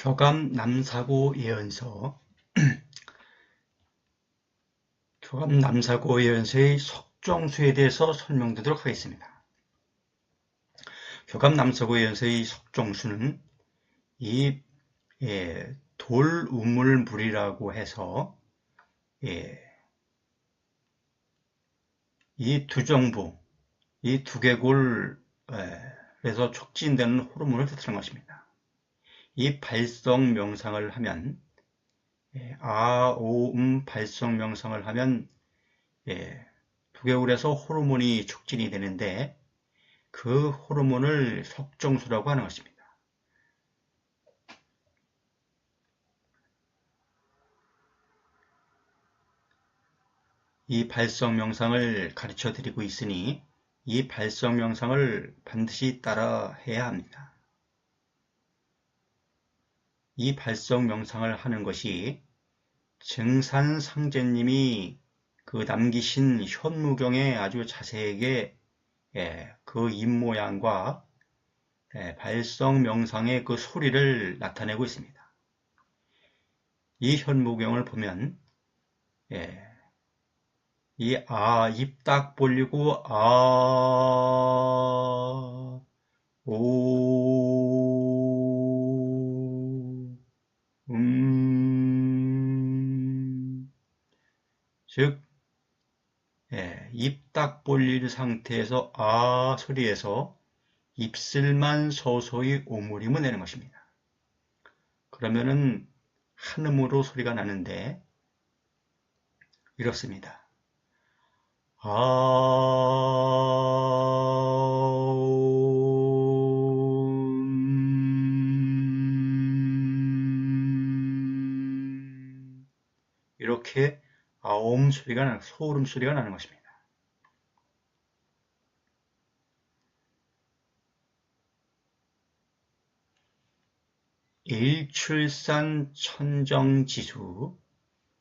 교감 남사고 예언서 교감 남사고 예언서의 석종수에 대해서 설명드리도록 하겠습니다. 교감 남사고 예언서의 석종수는 이 돌우물물이라고 해서 이 두정부, 이 두개골에서 촉진되는 호르몬을 뜻하는 것입니다. 이 발성 명상을 하면 발성 명상을 하면 두개골에서 호르몬이 촉진이 되는데 그 호르몬을 석종수라고 하는 것입니다. 이 발성 명상을 가르쳐 드리고 있으니 이 발성 명상을 반드시 따라 해야 합니다. 이 발성 명상을 하는 것이 증산상제님이 남기신 현무경에 아주 자세하게 그 입모양과 발성 명상의 그 소리를 나타내고 있습니다. 이 현무경을 보면 입 딱 벌리고 즉 입 딱 벌린 상태에서 소리에서 입술만 서서히 오므림을 내는 것입니다. 그러면은 한음으로 소리가 나는데 이렇습니다. 이렇게 아옴 소리가 나는, 소름 소리가 나는 것입니다. 일출산 천정지수,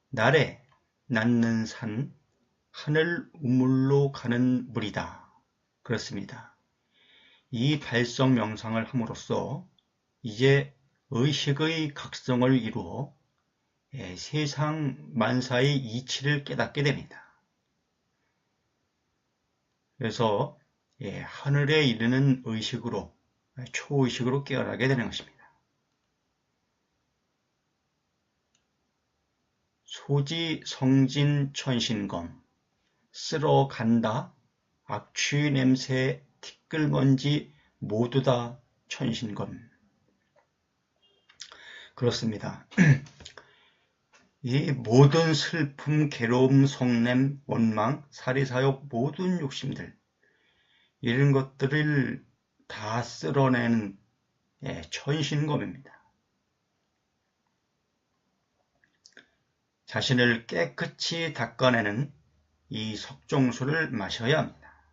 날에 낳는 산, 하늘 우물로 가는 물이다. 그렇습니다. 이 발성 명상을 함으로써 이제 의식의 각성을 이루어 세상 만사의 이치를 깨닫게 됩니다. 그래서 하늘에 이르는 의식으로, 초의식으로 깨어나게 되는 것입니다. 소지 성진 천신검, 쓸어간다, 악취 냄새, 티끌먼지 모두 다 천신검. 그렇습니다. 이 모든 슬픔, 괴로움, 성냄, 원망, 사리사욕, 모든 욕심들, 이런 것들을 다 쓸어내는 천신검입니다. 자신을 깨끗이 닦아내는 이 석종수를 마셔야 합니다.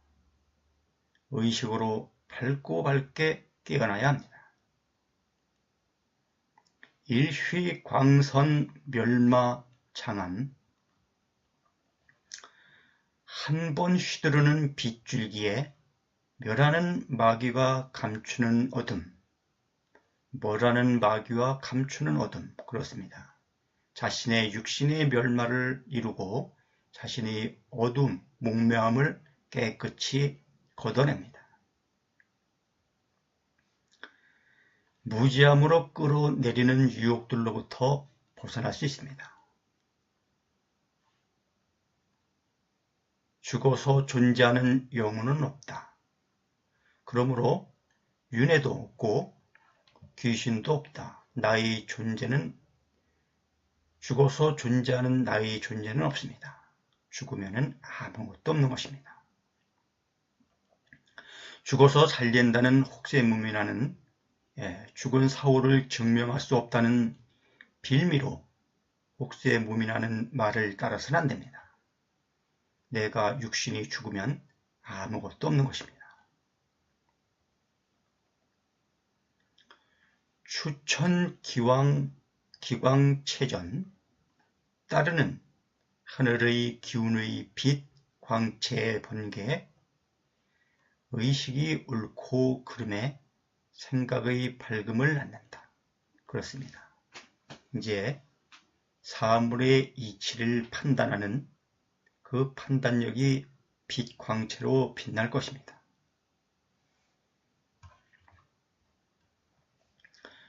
의식으로 밝고 밝게 깨어나야 합니다. 일휘 광선 멸마 장암, 한 번 휘두르는 빗줄기에 멸하는 마귀가 감추는 어둠, 멸하는 마귀와 감추는 어둠. 그렇습니다. 자신의 육신의 멸마를 이루고 자신의 어둠, 목매함을 깨끗이 걷어냅니다. 무지함으로 끌어내리는 유혹들로부터 벗어날 수 있습니다. 죽어서 존재하는 영혼은 없다. 그러므로 윤회도 없고 귀신도 없다. 나의 존재는, 죽어서 존재하는 나의 존재는 없습니다. 죽으면은 아무것도 없는 것입니다. 죽어서 살린다는 혹세무민하는 죽은 사후를 증명할 수 없다는 빌미로 혹세무민하는 말을 따라서는 안 됩니다. 내가 육신이 죽으면 아무것도 없는 것입니다. 추천기광체전, 따르는 하늘의 기운의 빛, 광채의 번개, 의식이 옳고 그름에 생각의 밝음을 낳는다. 그렇습니다. 이제 사물의 이치를 판단하는 그 판단력이 빛 광채로 빛날 것입니다.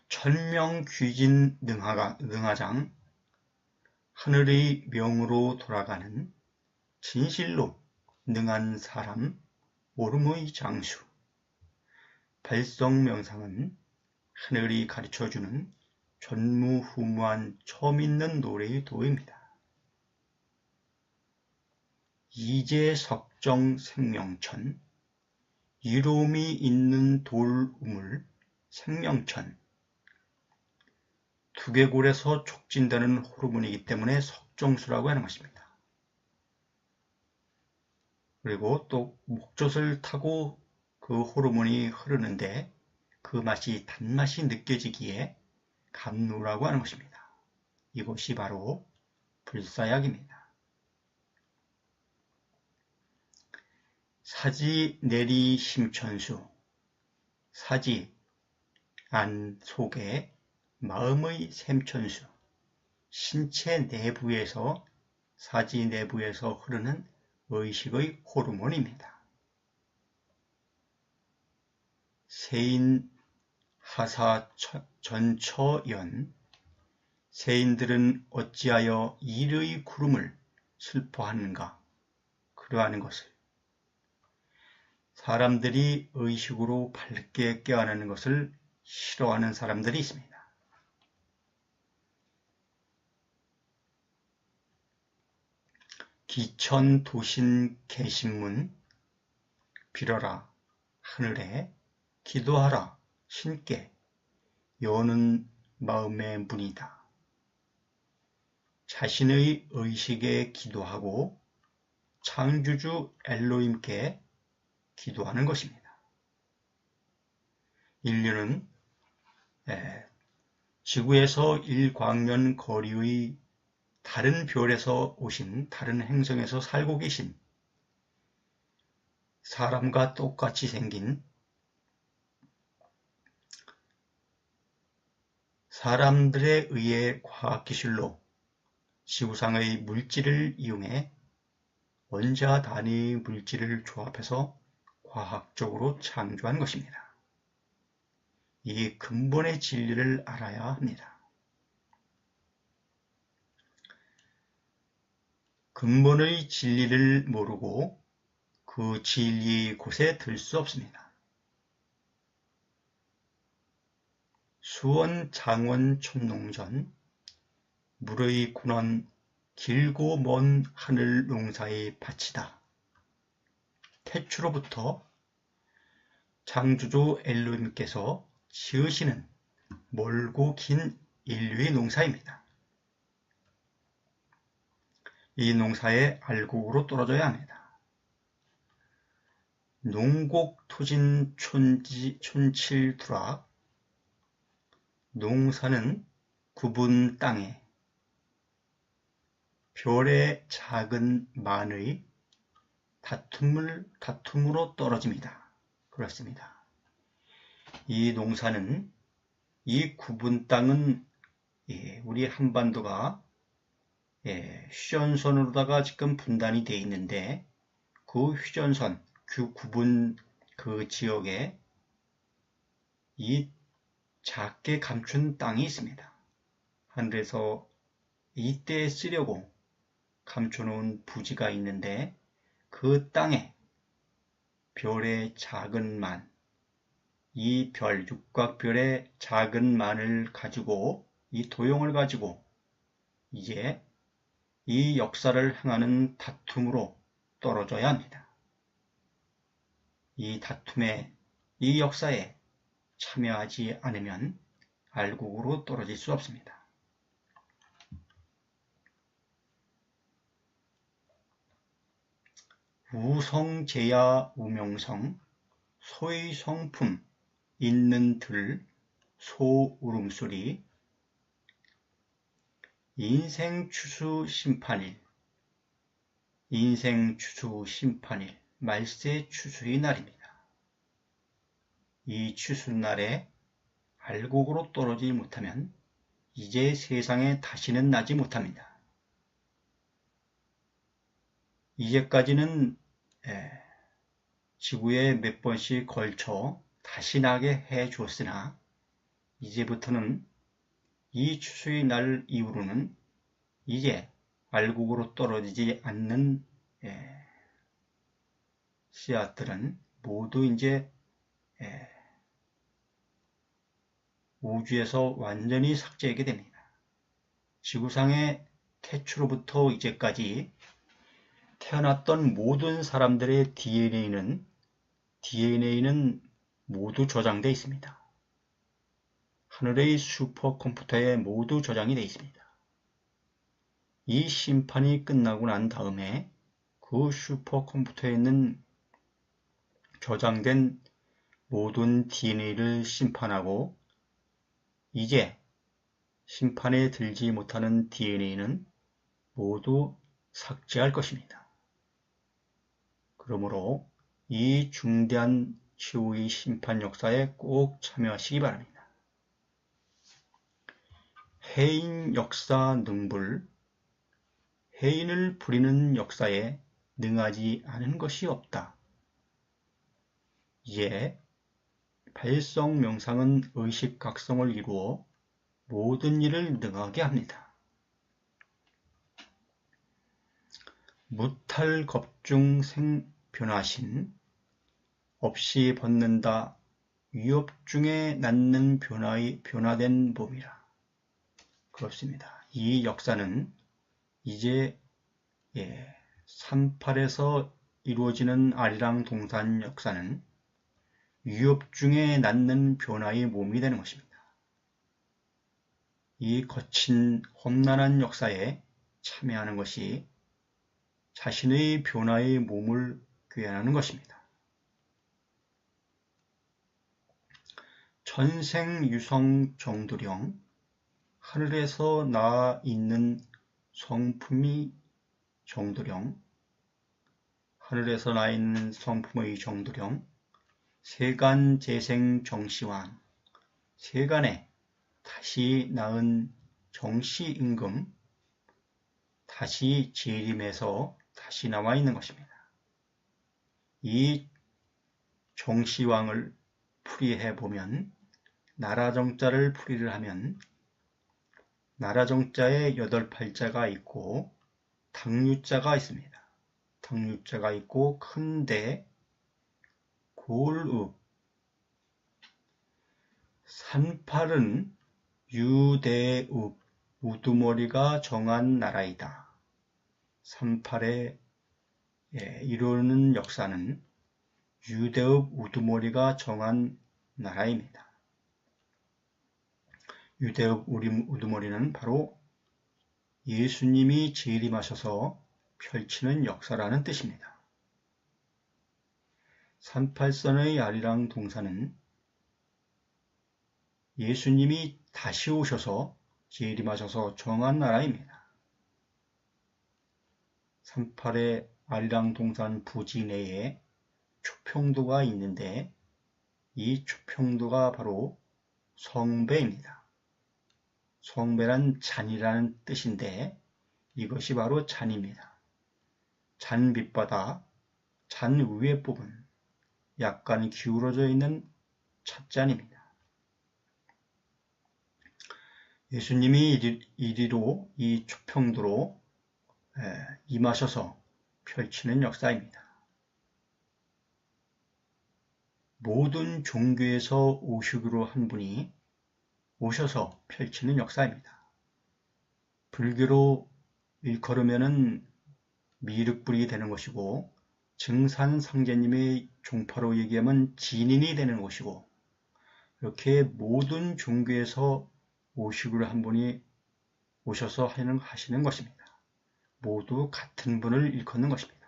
천명귀진 능하장, 하늘의 명으로 돌아가는 진실로 능한 사람 오름의 장수. 발성명상은 하늘이 가르쳐주는 전무후무한 처음 있는 노래의 도입니다. 이재석정 생명천, 이로움이 있는 돌우물 생명천. 두개골에서 촉진되는 호르몬이기 때문에 석정수라고 하는 것입니다. 그리고 또 목젖을 타고 그 호르몬이 흐르는데 그 맛이 단맛이 느껴지기에 감루라고 하는 것입니다. 이것이 바로 불사약입니다. 사지 내리 심천수, 사지 안 속에 마음의 샘천수, 신체 내부에서 사지 내부에서 흐르는 의식의 호르몬입니다. 세인 하사 전처연, 세인들은 어찌하여 일의 구름을 슬퍼하는가? 그러하는 것을 사람들이 의식으로 밝게 깨어나는 것을 싫어하는 사람들이 있습니다. 기천도신 계신문, 빌어라 하늘에, 기도하라 신께, 여는 마음의 문이다. 자신의 의식에 기도하고 창조주 엘로힘께 기도하는 것입니다. 인류는 지구에서 1광년 거리의 다른 별에서 오신, 다른 행성에서 살고 계신 사람과 똑같이 생긴 사람들에 의해 과학기술로 지구상의 물질을 이용해 원자 단위의 물질을 조합해서 과학적으로 창조한 것입니다. 이 근본의 진리를 알아야 합니다. 근본의 진리를 모르고 그 진리의 곳에 들 수 없습니다. 수원 장원 촌농전, 물의 군원 길고 먼 하늘 농사의 밭이다. 태초로부터 창조주 엘로힘께서 지으시는 멀고 긴 인류의 농사입니다. 이 농사에 알곡으로 떨어져야 합니다. 농곡토진 촌칠두락, 농사는 굽은 땅에 별의 작은 만의 다툼으로 떨어집니다. 그렇습니다. 이 농사는, 이 굽은 땅은 우리 한반도가 휴전선으로다가 지금 분단이 되어 있는데, 그 휴전선, 그 굽은 그 지역에 이 작게 감춘 땅이 있습니다. 하늘에서 이때 쓰려고 감춰놓은 부지가 있는데, 그 땅에 별의 작은 만, 이 별, 육각별의 작은 만을 가지고, 이 도용을 가지고 이제 이 역사를 향하는 다툼으로 떨어져야 합니다. 이 다툼에, 이 역사에 참여하지 않으면 알곡으로 떨어질 수 없습니다. 우성제야 우명성, 소의 성품 있는 들, 소 울음소리, 인생추수 심판일, 인생추수 심판일, 말세 추수의 날입니다. 이 추수날에 알곡으로 떨어지지 못하면 이제 세상에 다시는 나지 못합니다. 이제까지는 지구에 몇 번씩 걸쳐 다시 나게 해 주었으나 이제부터는 이 추수의 날 이후로는 이제 알곡으로 떨어지지 않는 씨앗들은 모두 이제 우주에서 완전히 삭제하게 됩니다. 지구상의 태초로부터 이제까지 태어났던 모든 사람들의 DNA는 모두 저장되어 있습니다. 하늘의 슈퍼컴퓨터에 모두 저장이 되어 있습니다. 이 심판이 끝나고 난 다음에 그 슈퍼컴퓨터에 있는 저장된 모든 DNA를 심판하고 이제 심판에 들지 못하는 DNA는 모두 삭제할 것입니다. 그러므로 이 중대한 최후의 심판 역사에 꼭 참여하시기 바랍니다. 해인 역사 능불, 해인을 부리는 역사에 능하지 않은 것이 없다. 이제 발성명상은 의식각성을 이루어 모든 일을 능하게 합니다. 무탈겁중생변화신, 없이 벗는다 위협 중에 낳는 변화된 몸이라. 그렇습니다. 이 역사는 이제 38에서 이루어지는 아리랑동산 역사는 위협 중에 낳는 변화의 몸이 되는 것입니다. 이 거친 험난한 역사에 참여하는 것이 자신의 변화의 몸을 구현하는 것입니다. 천생유성 정두령, 하늘에서 나 있는 성품이 정두령, 하늘에서 나 있는 성품의 정두령, 세간 재생 정시왕, 세간에 다시 낳은 정시임금, 다시 재림해서 다시 나와 있는 것입니다. 이 정시왕을 풀이해 보면, 나라정자를 풀이를 하면 나라정자에 8팔자가 있고 당유자가 있습니다. 당유자가 있고 큰데 골읍, 산팔은 유대읍, 우두머리가 정한 나라이다. 산팔에 이루는 역사는 유대읍 우두머리가 정한 나라입니다. 유대읍 우두머리는 바로 예수님이 재림하셔서 펼치는 역사라는 뜻입니다. 38선의 아리랑 동산은 예수님이 다시 오셔서 재림하셔서 정한 나라입니다. 38의 아리랑 동산 부지 내에 초평도가 있는데 이 초평도가 바로 성배입니다. 성배란 잔이라는 뜻인데 이것이 바로 잔입니다. 잔 밑바닥, 잔 위에 부분, 약간 기울어져 있는 찻잔입니다. 예수님이 이리로 이 초평도로 임하셔서 펼치는 역사입니다. 모든 종교에서 오시기로 한 분이 오셔서 펼치는 역사입니다. 불교로 일컬으면 미륵불이 되는 것이고 증산상제님의 종파로 얘기하면 진인이 되는 것이고 이렇게 모든 종교에서 오시기로 한 분이 오셔서 하시는 것입니다. 모두 같은 분을 일컫는 것입니다.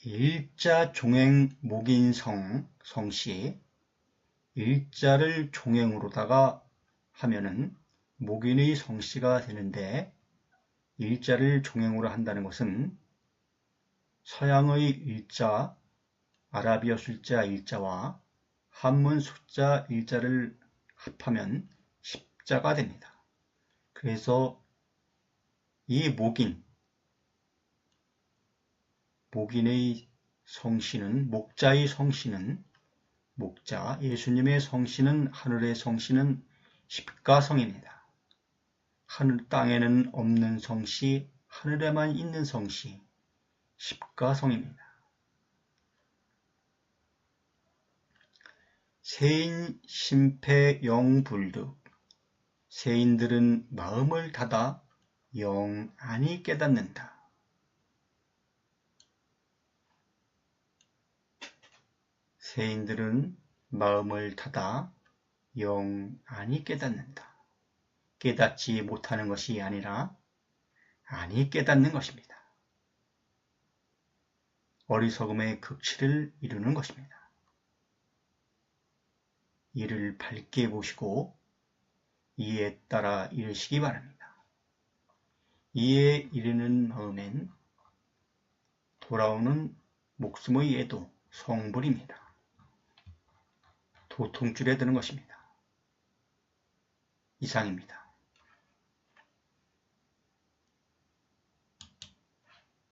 일자 종행 목인성 성씨, 일자를 종행으로다가 하면은 목인의 성씨가 되는데 일자를 종행으로 한다는 것은 서양의 일자, 아라비어 숫자 일자와 한문 숫자 일자를 합하면 십자가 됩니다. 그래서 이 목인의 성씨는, 목자의 성씨는, 목자, 예수님의 성씨는, 하늘의 성씨는 십가성입니다. 하늘 땅에는 없는 성씨, 하늘에만 있는 성씨, 십가성입니다. 세인 심패 영불득. 세인들은 마음을 닫아 영안히 깨닫는다. 세인들은 마음을 닫아 영안히 깨닫는다. 깨닫지 못하는 것이 아니라 안히 깨닫는 것입니다. 어리석음의 극치를 이루는 것입니다. 이를 밝게 보시고 이에 따라 이르시기 바랍니다. 이에 이르는 마음엔 돌아오는 목숨의 애도 성불입니다. 도통줄에 드는 것입니다. 이상입니다.